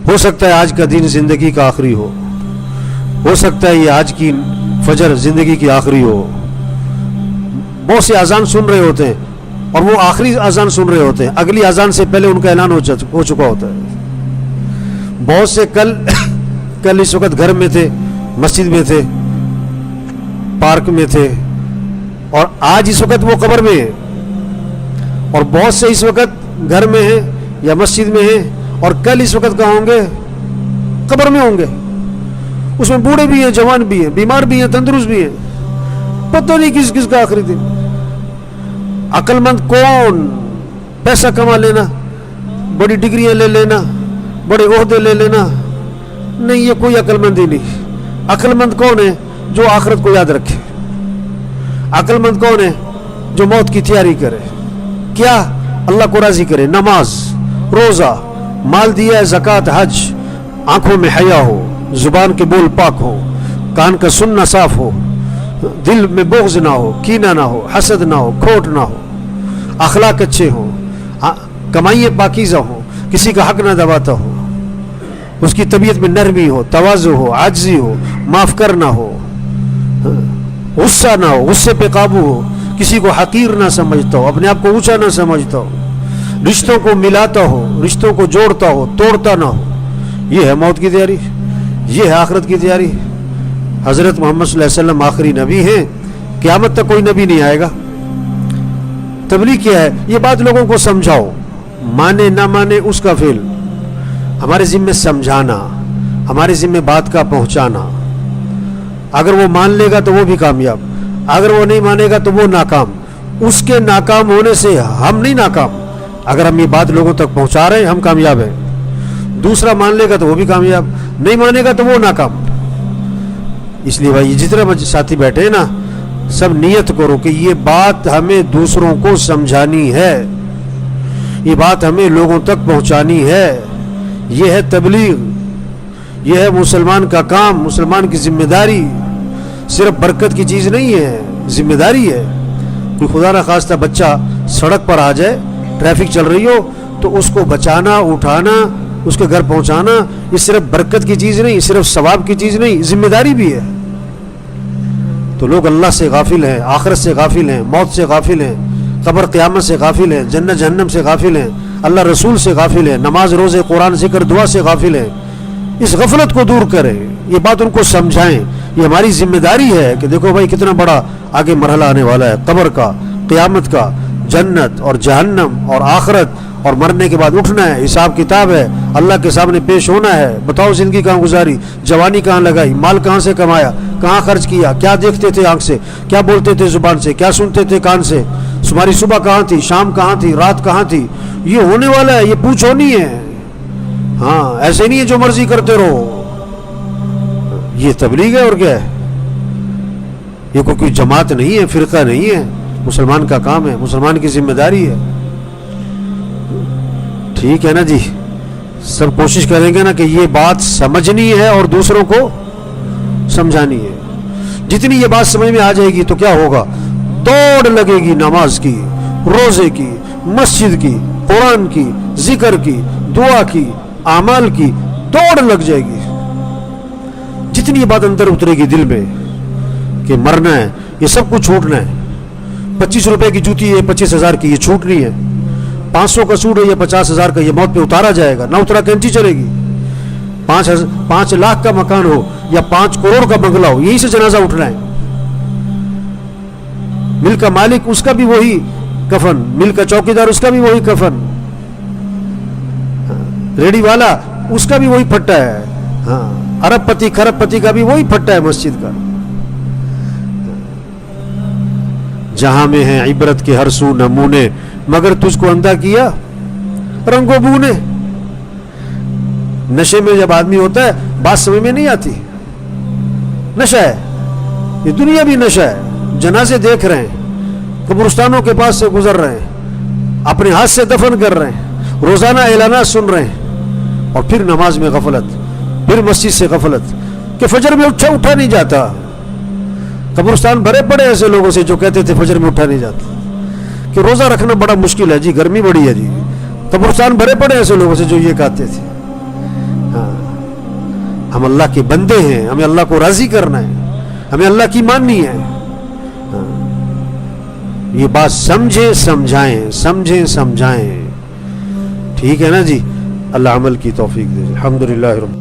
ہو سکتا ہے آج کا دن زندگی کا آخری ہو سکتا ہے یہ آج کی فجر زندگی کی آخری ہو. بہت سے اذان سن رہے ہوتے ہیں اور وہ آخری اذان سن رہے ہوتے ہیں, اگلی اذان سے پہلے ان کا اعلان ہو چکا ہوتا ہے. بہت سے کل اس وقت گھر میں تھے, مسجد میں تھے, پارک میں تھے, اور آج اس وقت وہ قبر میں ہیں. اور بہت سے اس وقت گھر میں ہیں یا مسجد میں ہیں اور کل اس وقت کہاں ہوں گے؟ قبر میں ہوں گے. اس میں بوڑھے بھی ہیں, جوان بھی ہیں, بیمار بھی ہیں, تندرست بھی ہیں. پتہ نہیں کس کا آخری دن. عقل مند کون؟ پیسہ کما لینا, بڑی ڈگریاں لے لینا, بڑے عہدے لے لینا, نہیں, یہ کوئی عقل مند ہی نہیں. عقل مند کون ہے؟ جو آخرت کو یاد رکھے. عقل مند کون ہے؟ جو موت کی تیاری کرے. کیا؟ اللہ کو راضی کرے. نماز, روزہ, مال دیا ہے, زکوٰۃ, حج, آنکھوں میں حیا ہو, زبان کے بول پاک ہو, کان کا سننا صاف ہو, دل میں بغض نہ ہو, کینہ نہ ہو, حسد نہ ہو, کھوٹ نہ ہو, اخلاق اچھے ہوں, کمائیے پاکیزہ ہوں, کسی کا حق نہ دباتا ہو, اس کی طبیعت میں نرمی ہو, تواضع ہو, عاجزی ہو, معاف کرنا ہو, غصہ نہ ہو, غصے پہ قابو ہو, کسی کو حقیر نہ سمجھتا ہو, اپنے آپ کو اونچا نہ سمجھتا ہو, رشتوں کو ملاتا ہو, رشتوں کو جوڑتا ہو, توڑتا نہ ہو. یہ ہے موت کی تیاری, یہ ہے آخرت کی تیاری. حضرت محمد صلی اللہ علیہ وسلم آخری نبی ہیں, قیامت تک کوئی نبی نہیں آئے گا. تبلیغ کیا ہے؟ یہ بات لوگوں کو سمجھاؤ, مانے نہ مانے اس کا فعل. ہمارے ذمہ سمجھانا, ہمارے ذمہ بات کا پہنچانا. اگر وہ مان لے گا تو وہ بھی کامیاب, اگر وہ نہیں مانے گا تو وہ ناکام. اس کے ناکام ہونے سے ہم نہیں ناکام. اگر ہم یہ بات لوگوں تک پہنچا رہے ہیں ہم کامیاب ہیں. دوسرا مان لے گا تو وہ بھی کامیاب, نہیں مانے گا تو وہ ناکام. اس لیے بھائی جتنے ساتھی بیٹھے ہیں نا, سب نیت کرو کہ یہ بات ہمیں دوسروں کو سمجھانی ہے, یہ بات ہمیں لوگوں تک پہنچانی ہے. یہ ہے تبلیغ, یہ ہے مسلمان کا کام, مسلمان کی ذمہ داری. صرف برکت کی چیز نہیں ہے, ذمہ داری ہے. کوئی خدا نہ خواستہ بچہ سڑک پر آ جائے, ٹریفک چل رہی ہو, تو اس کو بچانا, اٹھانا, اس کے گھر پہنچانا, یہ صرف برکت کی چیز نہیں, صرف ثواب کی چیز نہیں, ذمہ داری بھی ہے. تو لوگ اللہ سے غافل ہیں, آخرت سے غافل ہیں, موت سے غافل ہیں, قبر قیامت سے غافل ہیں, جنت جہنم سے غافل ہیں, اللہ رسول سے غافل ہیں, نماز روزے قرآن ذکر دعا سے غافل ہیں. اس غفلت کو دور کریں, یہ بات ان کو سمجھائیں. یہ ہماری ذمہ داری ہے کہ دیکھو بھائی کتنا بڑا آگے مرحلہ آنے والا ہے, قبر کا, قیامت کا, جنت اور جہنم اور آخرت, اور مرنے کے بعد اٹھنا ہے, حساب کتاب ہے, اللہ کے سامنے پیش ہونا ہے. بتاؤ زندگی کہاں گزاری, جوانی کہاں لگائی, مال کہاں سے کمایا, کہاں خرچ کیا, کیا دیکھتے تھے آنکھ سے, کیا بولتے تھے زبان سے, کیا سنتے تھے کان سے, تمہاری صبح کہاں تھی, شام کہاں تھی, رات کہاں تھی. یہ ہونے والا ہے, یہ پوچھ ہونی ہے. ہاں, ایسے نہیں ہے جو مرضی کرتے رہو. یہ تبلیغ ہے اور کیا ہے؟ یہ کوئی جماعت نہیں ہے, فرقہ نہیں ہے, مسلمان کا کام ہے, مسلمان کی ذمہ داری ہے. ٹھیک ہے نا جی, سب کوشش کریں گے نا کہ یہ بات سمجھنی ہے اور دوسروں کو سمجھانی ہے. جتنی یہ بات سمجھ میں آ جائے گی تو کیا ہوگا, دوڑ لگے گی نماز کی, روزے کی, مسجد کی, قرآن کی, ذکر کی, دعا کی, اعمال کی, دوڑ لگ جائے گی. جتنی یہ بات اندر اترے گی دل میں کہ مرنا ہے, یہ سب کچھ چھوٹنا ہے. 25 روپے کی جوتی ہے, 25,000 کی, یہ چھوٹنی ہے. 500 کا سوٹ ہے, یہ 50,000 کا, یہ موت پہ اتارا جائے گا, نہ اترا کینچی چلے گی. 5 لاکھ کا مکان ہو یا 5 کروڑ کا بنگلہ ہو, یہیں سے جنازہ اٹھنا ہے. مل کا مالک اس کا بھی وہی کفن, مل کا چوکیدار اس کا بھی وہی کفن, ریڈی والا اس کا بھی وہی پھٹا ہے. ہاں, ارب پتی کھرب پتی کا بھی وہی پھٹا ہے مسجد کا. جہاں میں ہیں عبرت کے ہر سو نمونے, مگر تجھ کو اندھا کیا رنگ و بو نے. نشے میں جب آدمی ہوتا ہے بات سمجھ میں نہیں آتی. نشہ ہے, یہ دنیا بھی نشہ ہے. جنازے دیکھ رہے ہیں, قبرستانوں کے پاس سے گزر رہے ہیں, اپنے ہاتھ سے دفن کر رہے ہیں, روزانہ اعلانات سن رہے ہیں, اور پھر نماز میں غفلت, پھر مسجد سے غفلت کہ فجر میں اٹھا نہیں جاتا. قبرستان بھرے پڑے ایسے لوگوں سے جو کہتے تھے فجر میں اٹھا نہیں جاتا, کہ روزہ رکھنا بڑا مشکل ہے جی, گرمی بڑی ہے جی. قبرستان بھرے پڑے ایسے لوگوں سے جو یہ کہتے تھے. ہاں ہم اللہ کے بندے ہیں, ہمیں اللہ کو راضی کرنا ہے, ہمیں اللہ کی ماننی ہے. ہاں یہ بات سمجھیں سمجھائیں, سمجھیں سمجھائیں, ٹھیک ہے نا جی. اللہ عمل کی توفیق دے. الحمدللہ رب